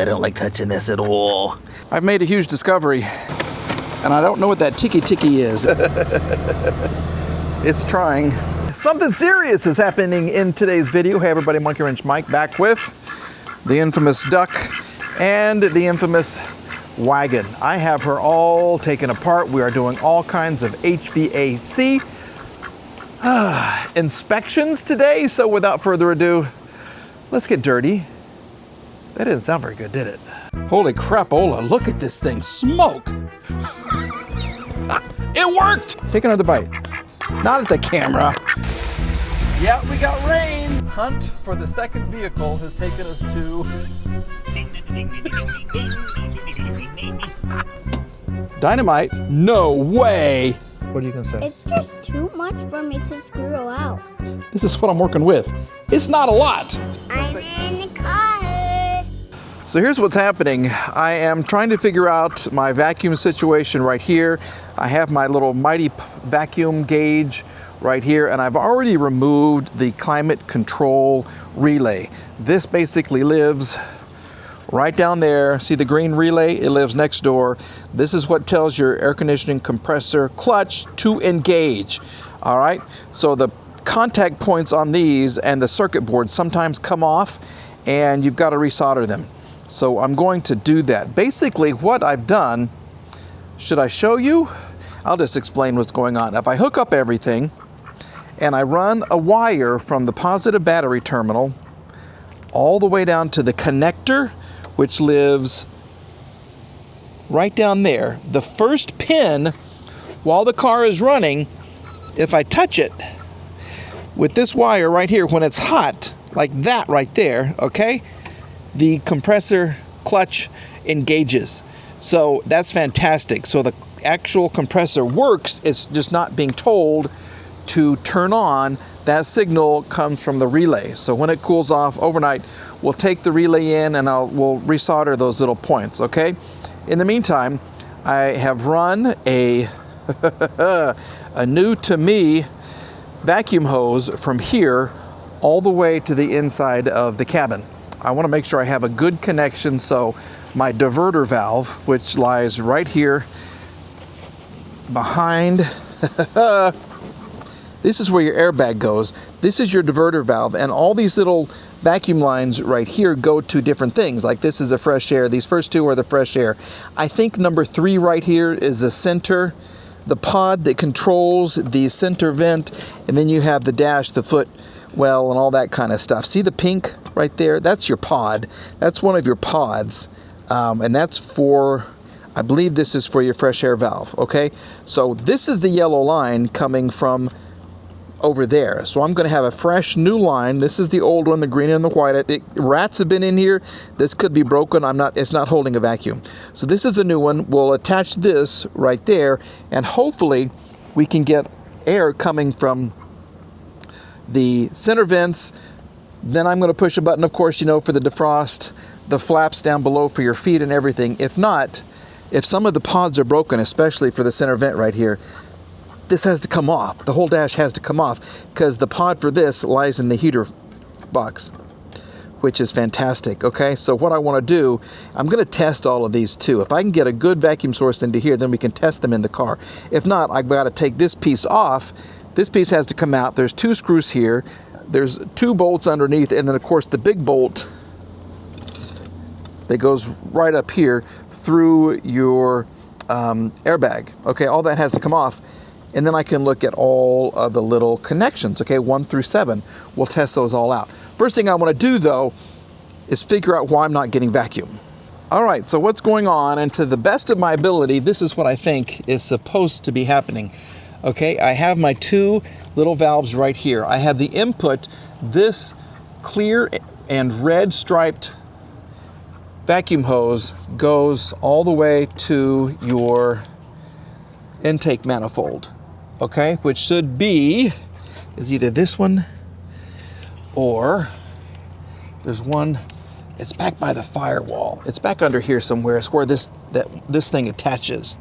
I don't like touching this at all. I've made a huge discovery, and I don't know what that ticky is. It's trying. Something serious is happening in today's video. Hey everybody, Monkey Wrench Mike back with the infamous duck and the infamous wagon. I have her all taken apart. We are doing all kinds of HVAC inspections today. So without further ado, let's get dirty. That didn't sound very good, did it? Holy crapola, look at this thing smoke. It worked! Take another bite. Not at the camera. Yeah, we got rain. Hunt for the second vehicle has taken us to dynamite? No way! What are you gonna say? It's just too much for me to screw out. This is what I'm working with. It's not a lot. I'm in the car. So here's what's happening. I am trying to figure out my vacuum situation right here. I have my little mighty vacuum gauge right here, and I've already removed the climate control relay. This basically lives right down there. See the green relay? It lives next door. This is what tells your air conditioning compressor clutch to engage. All right, so the contact points on these and the circuit boards sometimes come off, and you've got to resolder them. So I'm going to do that. Basically what I've done, should I show you? I'll just explain what's going on. If I hook up everything and I run a wire from the positive battery terminal all the way down to the connector, which lives right down there. The first pin, while the car is running, if I touch it with this wire right here, when it's hot, like that right there, okay, the compressor clutch engages. So that's fantastic. So the actual compressor works, it's just not being told to turn on. That signal comes from the relay. So when it cools off overnight, we'll take the relay in and we'll resolder those little points, okay? In the meantime, I have run a new to me vacuum hose from here all the way to the inside of the cabin. I want to make sure I have a good connection, so my diverter valve, which lies right here behind, this is where your airbag goes. This is your diverter valve, and all these little vacuum lines right here go to different things. Like this is a fresh air. These first two are the fresh air. I think number 3 right here is the center, the pod that controls the center vent, and then you have the dash, the foot well, and all that kind of stuff. See the pink right there? That's your pod. That's one of your pods, and that's for, I believe this is for your fresh air valve, okay? So this is the yellow line coming from over there. So I'm going to have a fresh new line. This is the old one, the green and the white. Rats have been in here. This could be broken. It's not holding a vacuum. So this is a new one. We'll attach this right there, and hopefully we can get air coming from the center vents. Then I'm going to push a button, of course, you know, for the defrost, the flaps down below for your feet and everything. If not, if some of the pods are broken, especially for the center vent right here, this has to come off. The whole dash has to come off, because the pod for this lies in the heater box, which is fantastic, okay? So what I want to do, I'm going to test all of these too. If I can get a good vacuum source into here, then we can test them in the car. If not, I've got to take this piece off. This piece has to come out. There's 2 screws here. There's 2 bolts underneath, and then of course the big bolt that goes right up here through your airbag. Okay, all that has to come off, and then I can look at all of the little connections, okay, 1 through 7. We'll test those all out. First thing I want to do though is figure out why I'm not getting vacuum. All right, so what's going on, and to the best of my ability, this is what I think is supposed to be happening. Okay, I have my 2 little valves right here. I have the input. This clear and red striped vacuum hose goes all the way to your intake manifold, okay, which should be, is either this one or there's one, it's back by the firewall. It's back under here somewhere. It's where this thing attaches.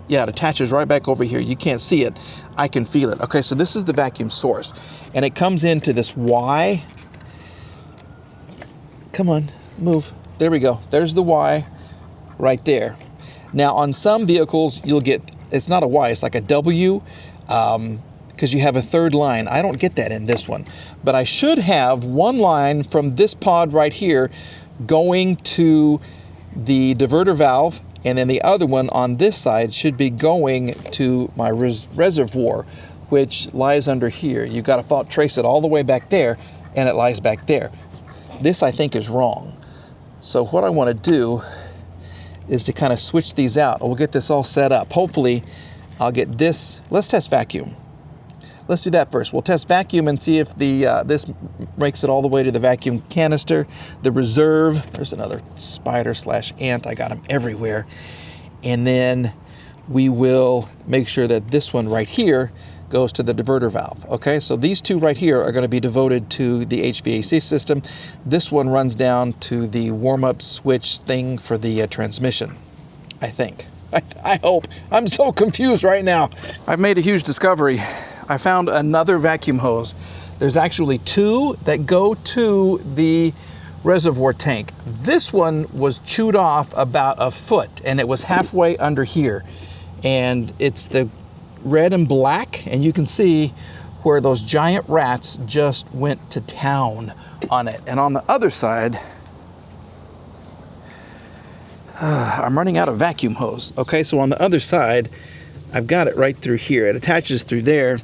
Yeah, it attaches right back over here. You can't see it. I can feel it. Okay, so this is the vacuum source. And it comes into this Y. Come on. move. There we go. There's the Y right there. Now on some vehicles you'll get, it's not a Y, it's like a W, because you have a third line. I don't get that in this one, but I should have one line from this pod right here going to the diverter valve, and then the other one on this side should be going to my reservoir, which lies under here. You've got to trace it all the way back there, and it lies back there. This I think is wrong. So what I want to do is to kind of switch these out. We'll get this all set up. Hopefully I'll get this. Let's test vacuum. Let's do that first. We'll test vacuum and see if the this makes it all the way to the vacuum canister, the reserve. There's another spider / ant. I got them everywhere. And then we will make sure that this one right here goes to the diverter valve. Okay, so these two right here are going to be devoted to the HVAC system. This one runs down to the warm-up switch thing for the transmission, I think. I hope. I'm so confused right now. I've made a huge discovery. I found another vacuum hose. There's actually two that go to the reservoir tank. This one was chewed off about a foot, and it was halfway under here. And it's the red and black, and you can see where those giant rats just went to town on it. And on the other side, I'm running out of vacuum hose. Okay, so on the other side, I've got it right through here. It attaches through there,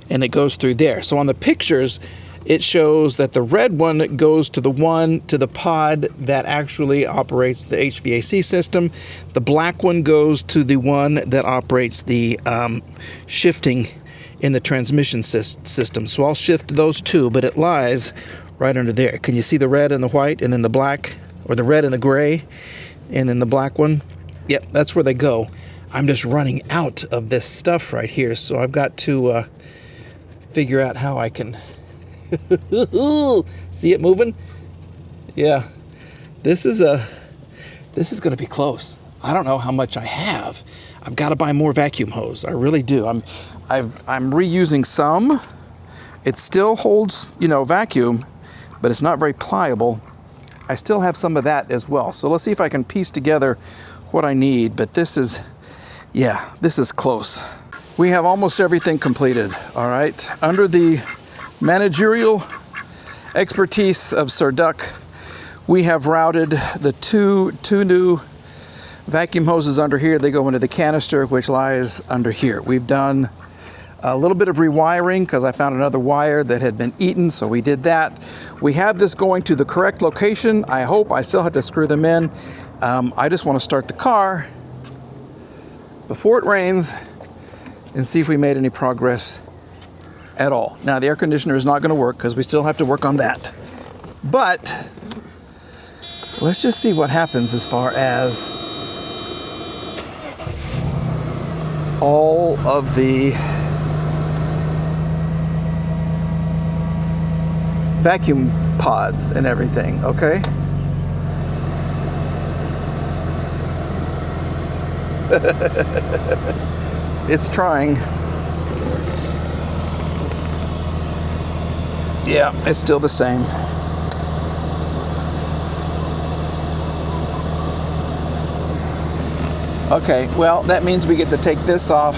and it goes through there. So on the pictures, it shows that the red one goes to the pod that actually operates the HVAC system. The black one goes to the one that operates the shifting in the transmission system. So I'll shift those two, but it lies right under there. Can you see the red and the white, and then the black, or the red and the gray, and then the black one? Yep, that's where they go. I'm just running out of this stuff right here, so I've got to figure out how I can see it moving. Yeah, this is going to be close. I don't know how much I have. I've got to buy more vacuum hose. I really do. I'm reusing some. It still holds, vacuum, but it's not very pliable. I still have some of that as well. So let's see if I can piece together what I need. But this is close. We have almost everything completed. All right. Under the managerial expertise of Sir Duck, we have routed the two new vacuum hoses under here. They go into the canister, which lies under here. We've done a little bit of rewiring because I found another wire that had been eaten, so we did that. We have this going to the correct location. I hope. I still have to screw them in. I just want to start the car before it rains and see if we made any progress at all. Now, the air conditioner is not going to work because we still have to work on that. But let's just see what happens as far as all of the vacuum pods and everything, okay? It's trying. Yeah, it's still the same. Okay, well, that means we get to take this off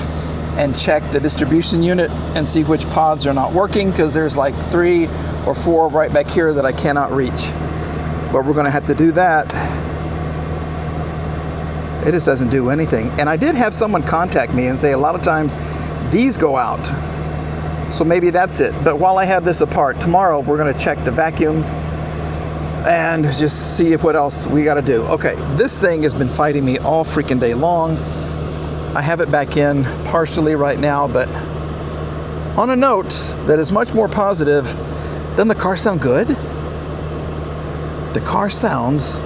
and check the distribution unit and see which pods are not working, because there's like 3 or 4 right back here that I cannot reach. But we're going to have to do that. It just doesn't do anything. And I did have someone contact me and say a lot of times these go out. So maybe that's it. But while I have this apart, tomorrow we're going to check the vacuums and just see what else we got to do. Okay, this thing has been fighting me all freaking day long. I have it back in partially right now, but on a note that is much more positive, doesn't the car sound good? The car sounds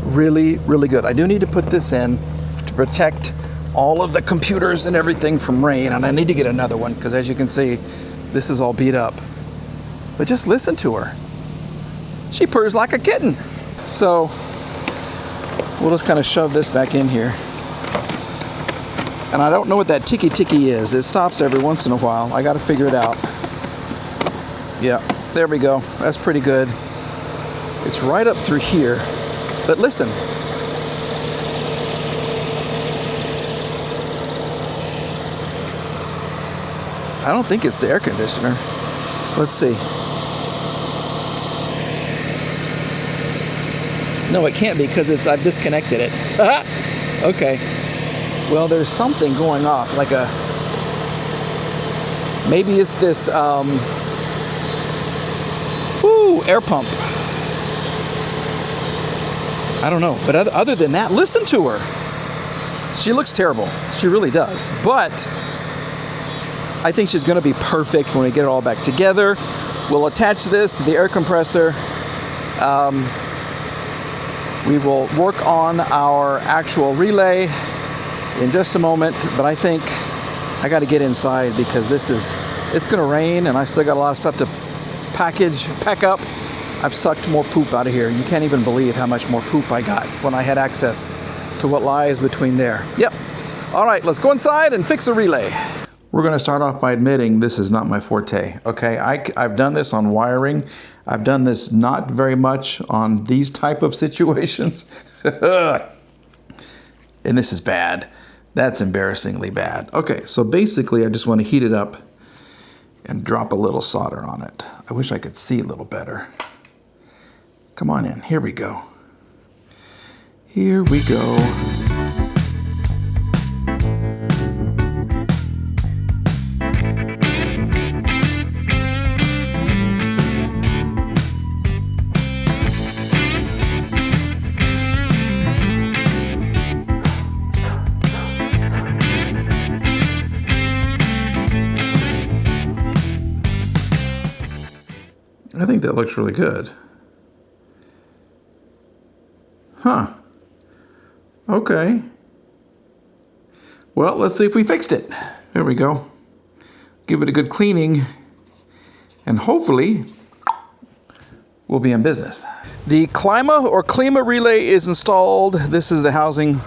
really, really good. I do need to put this in to protect all of the computers and everything from rain, and I need to get another one because, as you can see, this is all beat up. But just listen to her. She purrs like a kitten. So we'll just kind of shove this back in here. And I don't know what that ticky is. It stops every once in a while. I got to figure it out. Yeah, there we go. That's pretty good. It's right up through here. But listen. I don't think it's the air conditioner. Let's see. No, it can't be because I've disconnected it. Okay. Well, there's something going off, like a, maybe it's this air pump. I don't know. But other than that, listen to her. She looks terrible. She really does. But I think she's going to be perfect when we get it all back together. We'll attach this to the air compressor. We will work on our actual relay in just a moment, but I think I got to get inside because it's going to rain and I still got a lot of stuff to pack up. I've sucked more poop out of here. You can't even believe how much more poop I got when I had access to what lies between there. Yep. All right, let's go inside and fix a relay. We're going to start off by admitting this is not my forte, okay? I've done this on wiring. I've done this not very much on these type of situations. And this is bad. That's embarrassingly bad. Okay, so basically I just want to heat it up and drop a little solder on it. I wish I could see a little better. Come on in, here we go. Here we go. I think that looks really good. Huh. Okay. Well, let's see if we fixed it. There we go. Give it a good cleaning, and hopefully we'll be in business. The Klima relay is installed. This is the housing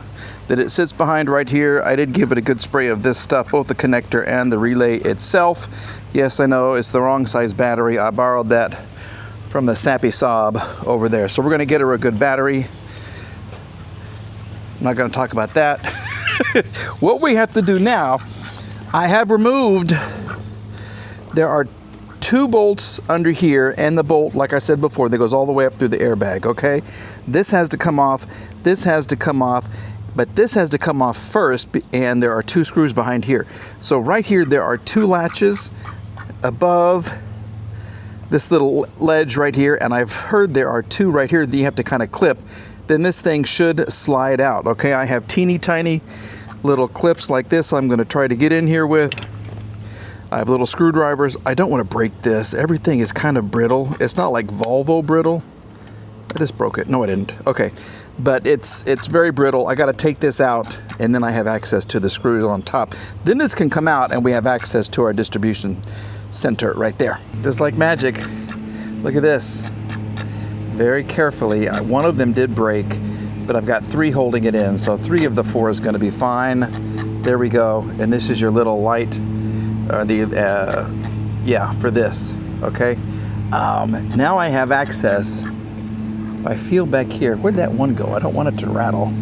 that it sits behind right here. I did give it a good spray of this stuff, both the connector and the relay itself. Yes, I know it's the wrong size battery. I borrowed that from the Sappy Saab over there. So we're gonna get her a good battery. I'm not gonna talk about that. What we have to do now, I have removed, there are 2 bolts under here and the bolt, like I said before, that goes all the way up through the airbag, okay? This has to come off, this has to come off, but this has to come off first, and there are 2 screws behind here. So right here, there are 2 latches above this little ledge right here, and I've heard there are 2 right here that you have to kind of clip. Then this thing should slide out, okay? I have teeny tiny little clips like this I'm gonna try to get in here with. I have little screwdrivers. I don't want to break this. Everything is kind of brittle. It's not like Volvo brittle. I just broke it. No, I didn't. Okay. But it's very brittle. I got to take this out, and then I have access to the screws on top. Then this can come out, and we have access to our distribution center right there. Just like magic. Look at this. Very carefully. One of them did break, but I've got 3 holding it in, so 3 of the 4 is going to be fine. There we go. And this is your little light. For this, okay? Now I have access. If I feel back here, where'd that one go? I don't want it to rattle.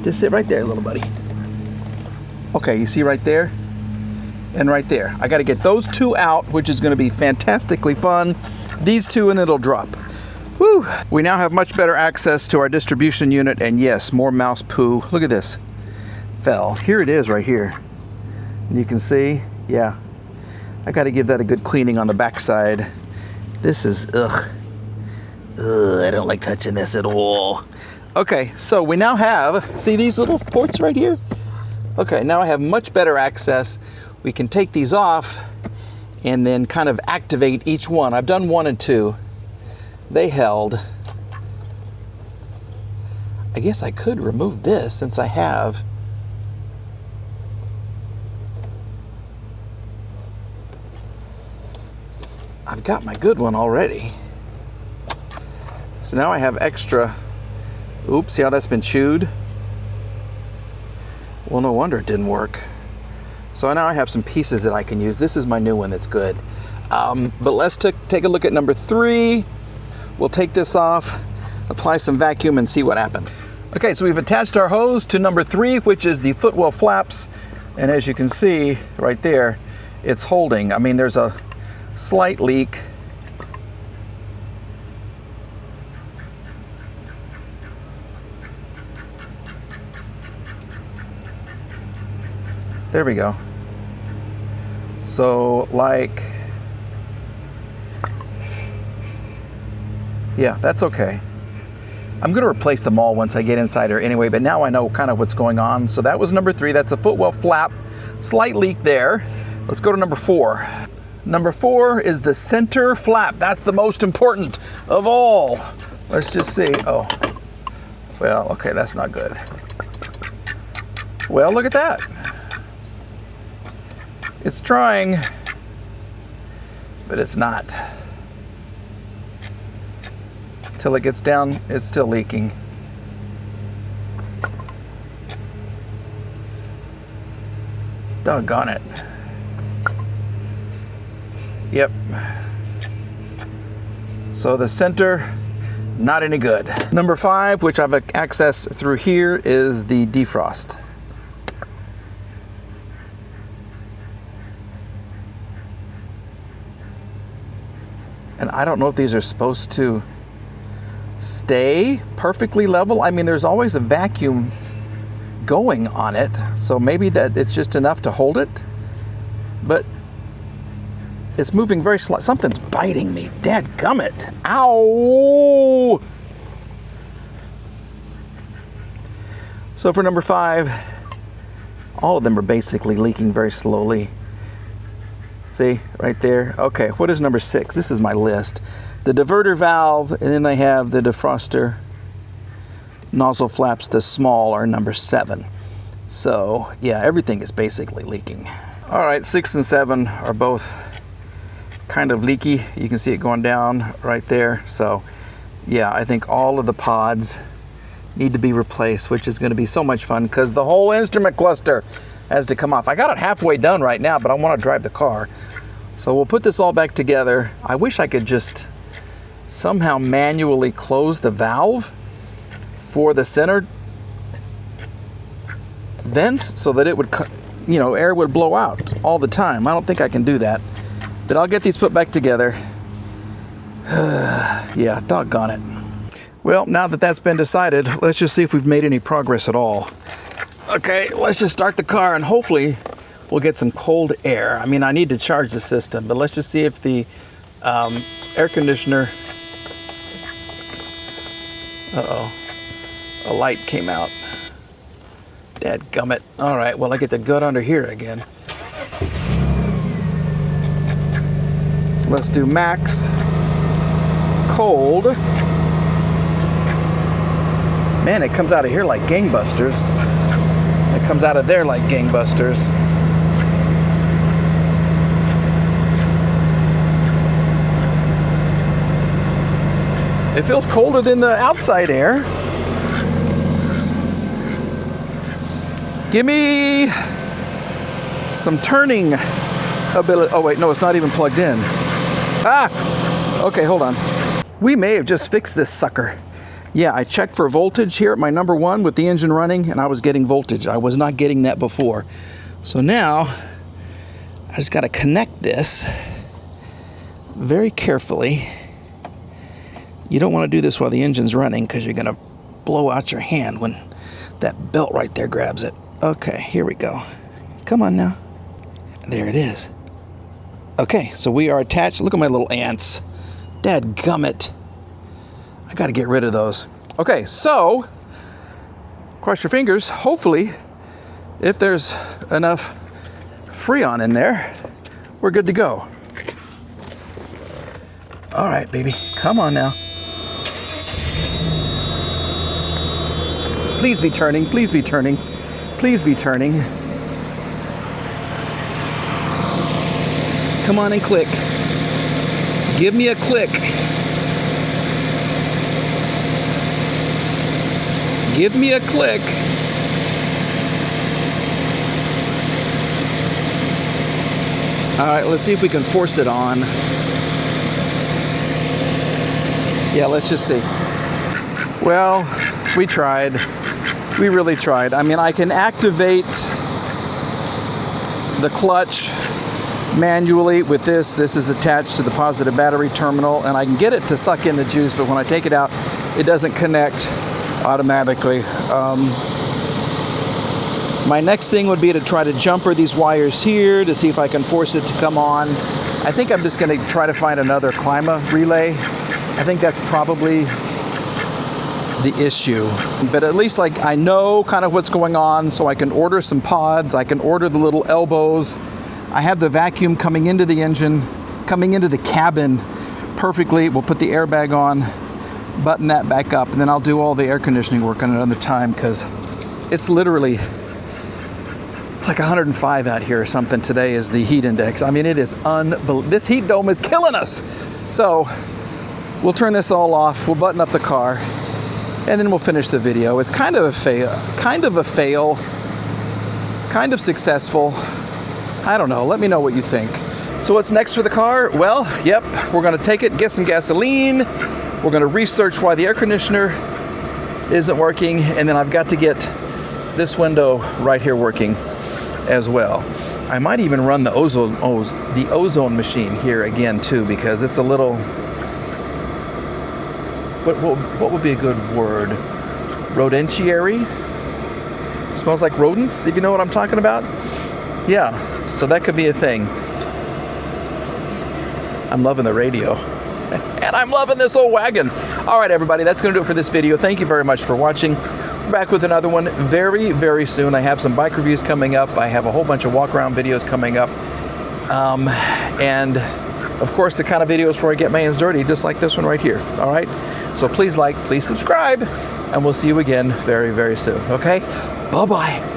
Just sit right there, little buddy. Okay, you see right there? And right there. I gotta get those 2 out, which is gonna be fantastically fun. These 2 and it'll drop. Woo! We now have much better access to our distribution unit, and yes, more mouse poo. Look at this. Fell. Here it is right here. You can see, yeah. I got to give that a good cleaning on the backside. This is, ugh, I don't like touching this at all. Okay, so we now have, see these little ports right here? Okay, now I have much better access. We can take these off and then kind of activate each one. I've done 1 and 2. They held. I guess I could remove this since I have. I've got my good one already. So now I have extra. Oops, see how that's been chewed? Well, no wonder it didn't work. So now I have some pieces that I can use. This is my new one that's good. But let's take a look at number 3. We'll take this off, apply some vacuum, and see what happened. Okay, so we've attached our hose to number 3, which is the footwell flaps. And as you can see right there, it's holding. I mean, there's a slight leak. There we go. So like, yeah, that's okay. I'm gonna replace them all once I get inside here anyway, but now I know kind of what's going on. So that was number 3, that's a footwell flap, slight leak there. Let's go to number 4. Number 4 is the center flap. That's the most important of all. Let's just see, oh, well, okay, that's not good. Well, look at that. It's trying, but it's not. Till it gets down, it's still leaking. Doggone it. Yep. So the center, not any good. Number 5, which I've accessed through here, is the defrost. And I don't know if these are supposed to stay perfectly level. I mean, there's always a vacuum going on it, so maybe that it's just enough to hold it, but it's moving very slow. Something's biting me. Dadgummit. Ow! So for number 5, all of them are basically leaking very slowly. See, right there. Okay, what is number 6? This is my list. The diverter valve, and then they have the defroster nozzle flaps, the small, are number 7. So, yeah, everything is basically leaking. All right, 6 and 7 are both kind of leaky. You can see it going down right there. So, yeah, I think all of the pods need to be replaced, which is going to be so much fun because the whole instrument cluster has to come off. I got it halfway done right now, but I want to drive the car. So we'll put this all back together. I wish I could just somehow manually close the valve for the center vents so that it would, you know, air would blow out all the time. I don't think I can do that, but I'll get these put back together. Yeah, doggone it. Well, now that that's been decided, let's just see if we've made any progress at all. Okay, let's just start the car and hopefully we'll get some cold air. I mean, I need to charge the system, but let's just see if the air conditioner, uh-oh, a light came out. Dadgummit. All right, well, I get the gut under here again. So let's do max, cold. Man, it comes out of here like gangbusters. It comes out of there like gangbusters. It feels colder than the outside air. Give me some turning ability. Oh wait, no, it's not even plugged in. Ah! Okay, hold on. We may have just fixed this sucker. Yeah, I checked for voltage here at my number 1 with the engine running, and I was getting voltage. I was not getting that before. So now, I just got to connect this very carefully. You don't want to do this while the engine's running because you're going to blow out your hand when that belt right there grabs it. Okay, here we go. Come on now. There it is. Okay, so we are attached. Look at my little ants. Dadgummit. I got to get rid of those. Okay, so cross your fingers. Hopefully, if there's enough Freon in there, we're good to go. All right, baby, come on now. Please be turning, please be turning, please be turning. Come on and click. Give me a click. Give me a click. All right, let's see if we can force it on. Yeah, let's just see. Well, we tried. We really tried. I mean, I can activate the clutch manually with this. This is attached to the positive battery terminal, and I can get it to suck in the juice, but when I take it out, it doesn't connect automatically. My next thing would be to try to jumper these wires here to see if I can force it to come on. I think I'm just going to try to find another Klima relay. I think that's probably the issue. But at least like I know kind of what's going on, so I can order some pods. I can order the little elbows. I have the vacuum coming into the engine, coming into the cabin perfectly. We'll put the airbag on, button that back up, and then I'll do all the air conditioning work on another time because it's literally like 105 out here or something today is the heat index. I mean, it is unbelievable. This heat dome is killing us. So we'll turn this all off. We'll button up the car, and then we'll finish the video. It's kind of a fail, kind of successful. I don't know. Let me know what you think. So what's next for the car? Well, yep, we're going to take it, get some gasoline. We're going to research why the air conditioner isn't working, and then I've got to get this window right here working as well. I might even run the ozone machine here again too, because it's a little, what would be a good word? Rodentiary? Smells like rodents, if you know what I'm talking about. Yeah, so that could be a thing. I'm loving the radio. And I'm loving this old wagon. All right, everybody, that's going to do it for this video. Thank you very much for watching. We're back with another one very, very soon. I have some bike reviews coming up. I have a whole bunch of walk-around videos coming up. And, of course, the kind of videos where I get my hands dirty, just like this one right here. All right? So please like, please subscribe, and we'll see you again very, very soon. Okay? Bye-bye.